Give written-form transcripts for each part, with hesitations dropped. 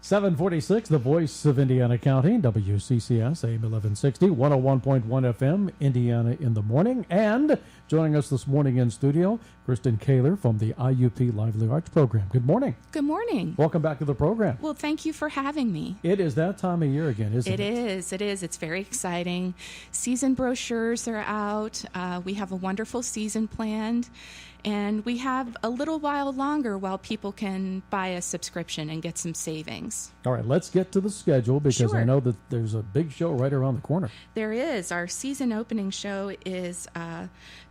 746, the voice of Indiana County, WCCS, AM 1160, 101.1 FM, Indiana in the morning. And joining us this morning in studio, Kristen Koehler from the IUP Lively Arts Program. Good morning. Good morning. Welcome back to the program. Well, thank you for having me. It is that time of year again, isn't it? It is. It's very exciting. Season brochures are out. We have a wonderful season planned. And we have a little while longer while people can buy a subscription and get some savings. All right, let's get to the schedule because Sure. I know that there's a big show right around the corner. There is. Our season opening show is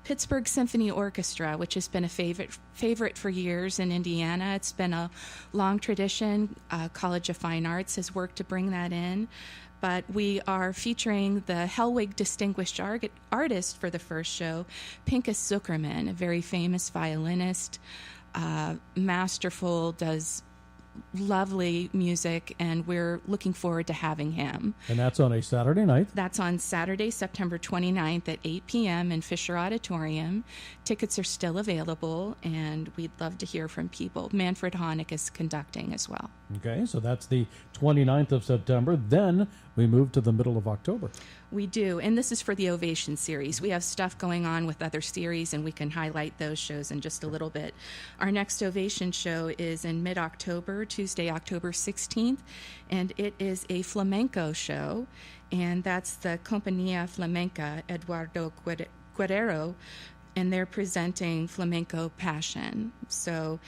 Pittsburgh Symphony Orchestra, which has been a favorite for years in Indiana. It's been a long tradition. College of Fine Arts has worked to bring that in. But we are featuring the Hellwig Distinguished Artist for the first show, Pinchas Zuckerman, a very famous violinist, masterful, does lovely music, and we're looking forward to having him. And that's on a Saturday night. That's on Saturday, September 29th at 8 p.m. in Fisher Auditorium. Tickets are still available, and we'd love to hear from people. Manfred Honeck is conducting as well. Okay, so that's the 29th of September. Then we move to the middle of October. We do, and this is for the Ovation series. We have stuff going on with other series, and we can highlight those shows in just a little bit. Our next Ovation show is in mid-October, Tuesday, October 16th, and it is a flamenco show, and that's the Compañía Flamenca Eduardo Guerrero, and they're presenting Flamenco Passion. So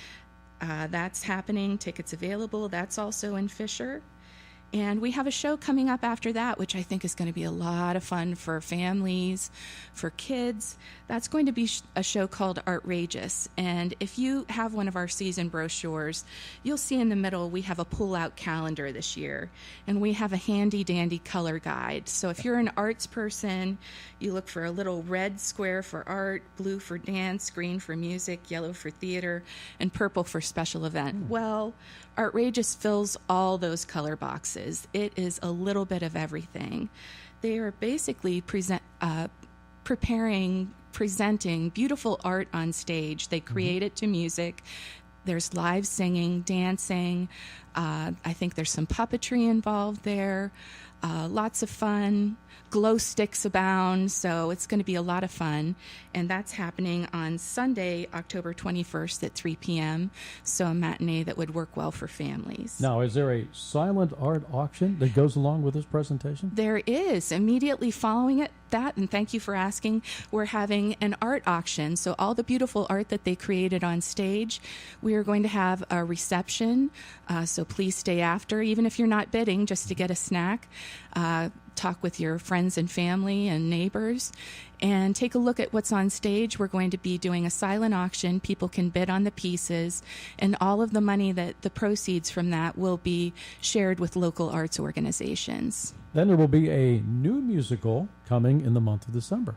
that's happening. Tickets available. That's also in Fisher. And we have a show coming up after that, which I think is going to be a lot of fun for families, for kids. That's going to be a show called Artrageous. And if you have one of our season brochures, you'll see in the middle we have a pull-out calendar this year. And we have a handy-dandy color guide. So if you're an arts person, you look for a little red square for art, blue for dance, green for music, yellow for theater, and purple for special event. Well, Artrageous fills all those color boxes. It is a little bit of everything. They are basically presenting beautiful art on stage. They create it to music. There's live singing, dancing. I think there's some puppetry involved there. Lots of fun. Glow sticks abound, so it's going to be a lot of fun. And that's happening on Sunday, October 21st at 3 p.m., so a matinee that would work well for families. Now, is there a silent art auction that goes along with this presentation? There is. Immediately following that, and thank you for asking, we're having an art auction. So all the beautiful art that they created on stage, we are going to have a reception. So please stay after, even if you're not bidding, just to get a snack. Talk with your friends and family and neighbors and take a look at what's on stage. We're going to be doing a silent auction. People can bid on the pieces, and all of the money, that the proceeds from that, will be shared with local arts organizations. Then there will be a new musical coming in the month of December.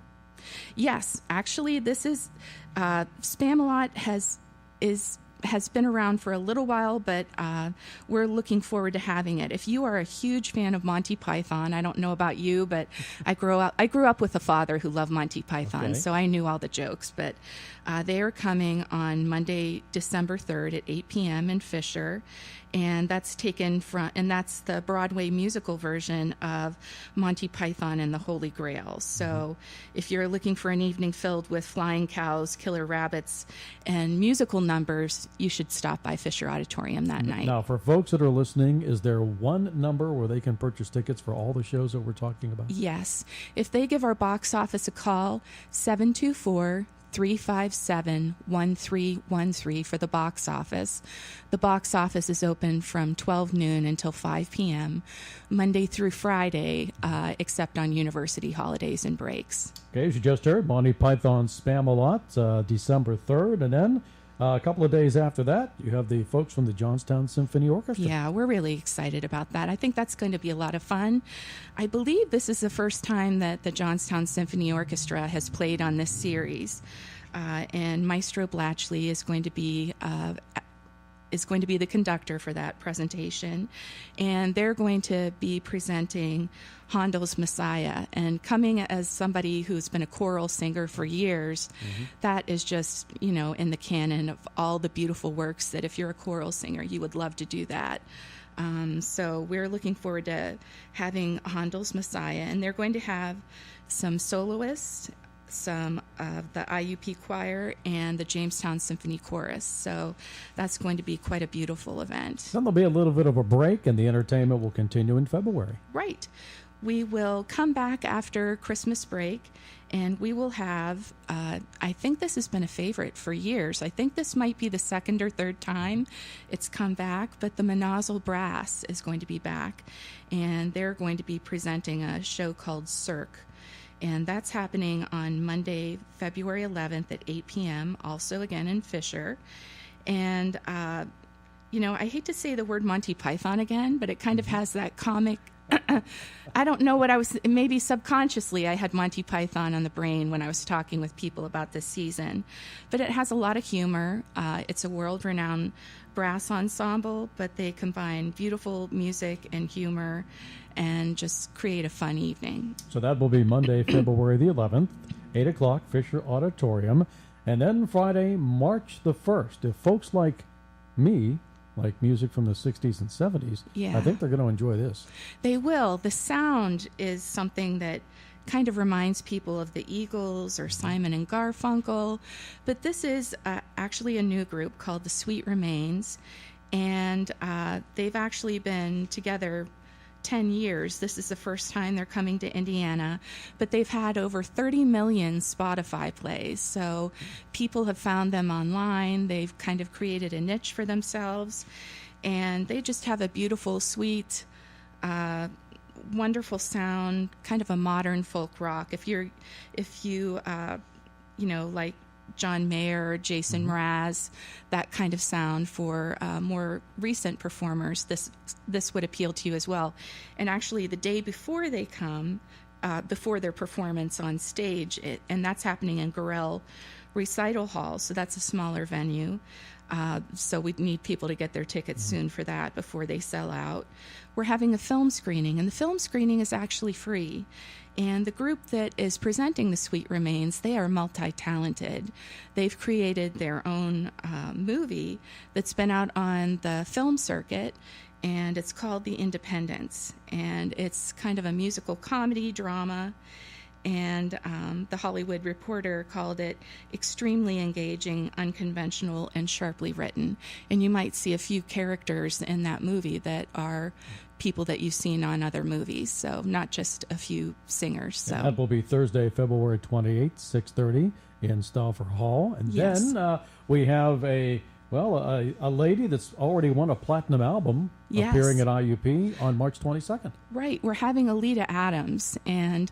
Yes, actually, this is Spamalot has been around for a little while, but we're looking forward to having it. If you are a huge fan of Monty Python, I don't know about you, but I grew up with a father who loved Monty Python, so I knew all the jokes. But they are coming on Monday, December 3rd at 8 p.m. in Fisher, and that's that's the Broadway musical version of Monty Python and the Holy Grail. So if you're looking for an evening filled with flying cows, killer rabbits, and musical numbers, you should stop by Fisher Auditorium that night. Now, for folks that are listening, is there one number where they can purchase tickets for all the shows that we're talking about? Yes. If they give our box office a call, 724-357-1313 for the box office. The box office is open from 12 noon until 5 p.m., Monday through Friday, except on university holidays and breaks. Okay, as you just heard, Monty Python's Spamalot, December 3rd, and then a couple of days after that, you have the folks from the Johnstown Symphony Orchestra. Yeah, we're really excited about that. I think that's going to be a lot of fun. I believe this is the first time that the Johnstown Symphony Orchestra has played on this series. And Maestro Blatchley is going to be the conductor for that presentation, and they're going to be presenting Handel's Messiah. And coming as somebody who's been a choral singer for years, that is just, in the canon of all the beautiful works that if you're a choral singer, you would love to do that. So we're looking forward to having Handel's Messiah, and they're going to have some soloists, some of the IUP choir, and the Jamestown Symphony Chorus. So that's going to be quite a beautiful event. Then there'll be a little bit of a break, and the entertainment will continue in February. Right. We will come back after Christmas break, and we will have, I think this has been a favorite for years. I think this might be the second or third time it's come back, but the Monozzle Brass is going to be back, and they're going to be presenting a show called Cirque. And that's happening on Monday, February 11th at 8 p.m., also again in Fisher. And, I hate to say the word Monty Python again, but it kind of has that comic. I don't know what maybe subconsciously I had Monty Python on the brain when I was talking with people about this season. But it has a lot of humor. It's a world-renowned brass ensemble, but they combine beautiful music and humor and just create a fun evening. So that will be Monday, February the 11th, 8 o'clock, Fisher Auditorium. And then Friday, March the 1st. If folks like me like music from the 60s and 70s, yeah, I think they're going to enjoy this. They will. The sound is something that kind of reminds people of the Eagles or Simon and Garfunkel. But this is actually a new group called the Sweet Remains, and they've actually been together 10 years. This is the first time they're coming to Indiana, but they've had over 30 million Spotify plays. So people have found them online. They've kind of created a niche for themselves, and they just have a beautiful, sweet, wonderful sound, kind of a modern folk rock. If you like John Mayer or Jason Mraz, that kind of sound for more recent performers, this would appeal to you as well. And actually, the day before they come, before their performance on stage, and that's happening in Gorell Recital Hall, so that's a smaller venue. So we need people to get their tickets soon for that before they sell out. We're having a film screening, and the film screening is actually free. And the group that is presenting the Sweet Remains, they are multi-talented. They've created their own movie that's been out on the film circuit, and it's called The Independents. And it's kind of a musical comedy drama. And the Hollywood Reporter called it extremely engaging, unconventional, and sharply written. And you might see a few characters in that movie that are people that you've seen on other movies, so not just a few singers. So and that will be Thursday, February 28th, 6:30 in Stauffer Hall. And yes, then we have a lady that's already won a platinum album, yes, appearing at IUP on March 22nd. Right. We're having Alita Adams. And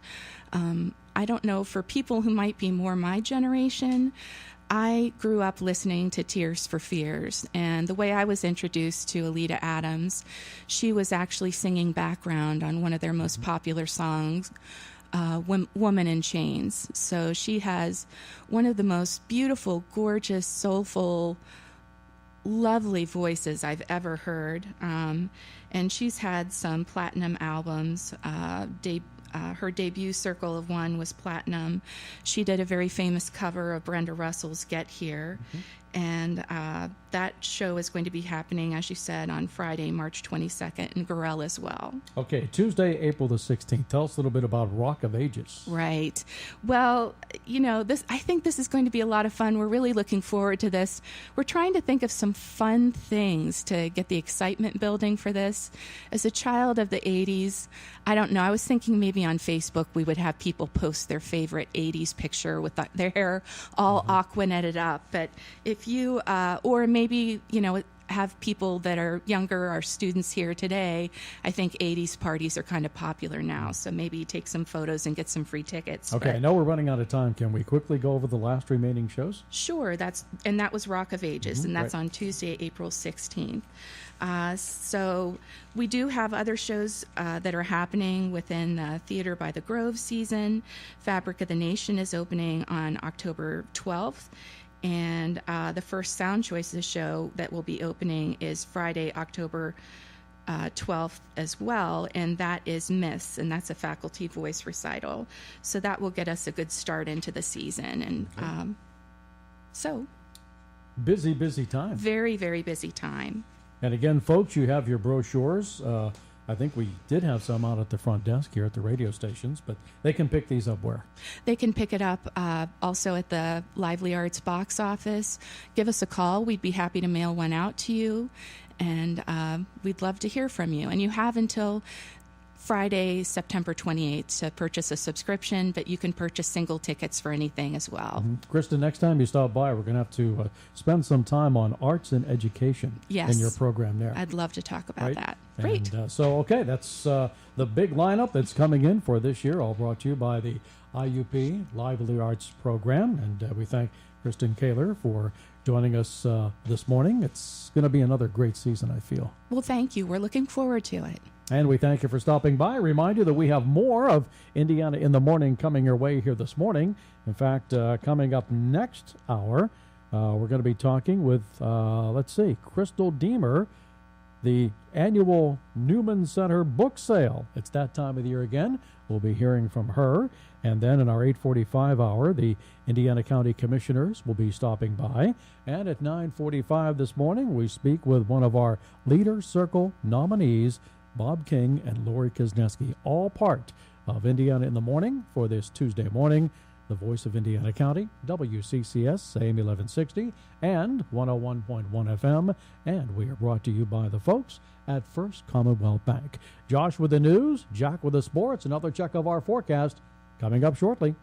I don't know, for people who might be more my generation, I grew up listening to Tears for Fears. And the way I was introduced to Alita Adams, she was actually singing background on one of their most popular songs, Woman in Chains. So she has one of the most beautiful, gorgeous, soulful, lovely voices I've ever heard, and she's had some platinum albums. Her debut Circle of One was platinum. She did a very famous cover of Brenda Russell's Get Here, and that show is going to be happening, as you said, on Friday, March 22nd in Gorell as well. Okay, Tuesday, April the 16th. Tell us a little bit about Rock of Ages. Right. Well, I think this is going to be a lot of fun. We're really looking forward to this. We're trying to think of some fun things to get the excitement building for this. As a child of the 80s, I don't know, I was thinking maybe on Facebook we would have people post their favorite 80s picture with their hair all aquanetted up. But if you, or maybe, have people that are younger, our students here today, I think 80s parties are kind of popular now. So maybe take some photos and get some free tickets. Okay, I know we're running out of time. Can we quickly go over the last remaining shows? Sure. That was Rock of Ages, and that's on Tuesday, April 16th. So we do have other shows that are happening within the Theater by the Grove season. Fabric of the Nation is opening on October 12th. And the first Sound Choices show that will be opening is Friday, October 12th as well, and that is Myths, and that's a faculty voice recital. So that will get us a good start into the season. And so... Busy time. Very, very busy time. And again, folks, you have your brochures. I think we did have some out at the front desk here at the radio stations, but they can pick these up where? They can pick it up also at the Lively Arts box office. Give us a call. We'd be happy to mail one out to you, and we'd love to hear from you. And you have until Friday, September 28th to purchase a subscription, but you can purchase single tickets for anything as well. Kristen, next time you stop by, we're going to have to spend some time on arts and education in your program there. I'd love to talk about that. Great. And, okay, that's the big lineup that's coming in for this year, all brought to you by the IUP Lively Arts Program. And we thank Kristen Koehler for joining us this morning. It's going to be another great season, I feel. Well, thank you. We're looking forward to it. And we thank you for stopping by. Remind you that we have more of Indiana in the Morning coming your way here this morning. In fact, coming up next hour, we're going to be talking with, Crystal Deemer, the annual Newman Center book sale. It's that time of the year again. We'll be hearing from her. And then in our 8:45 hour, the Indiana County Commissioners will be stopping by. And at 9:45 this morning, we speak with one of our Leader Circle nominees, Bob King and Lori Kizneski, all part of Indiana in the Morning for this Tuesday morning. The Voice of Indiana County, WCCS, AM 1160 and 101.1 FM. And we are brought to you by the folks at First Commonwealth Bank. Josh with the news, Jack with the sports, another check of our forecast coming up shortly.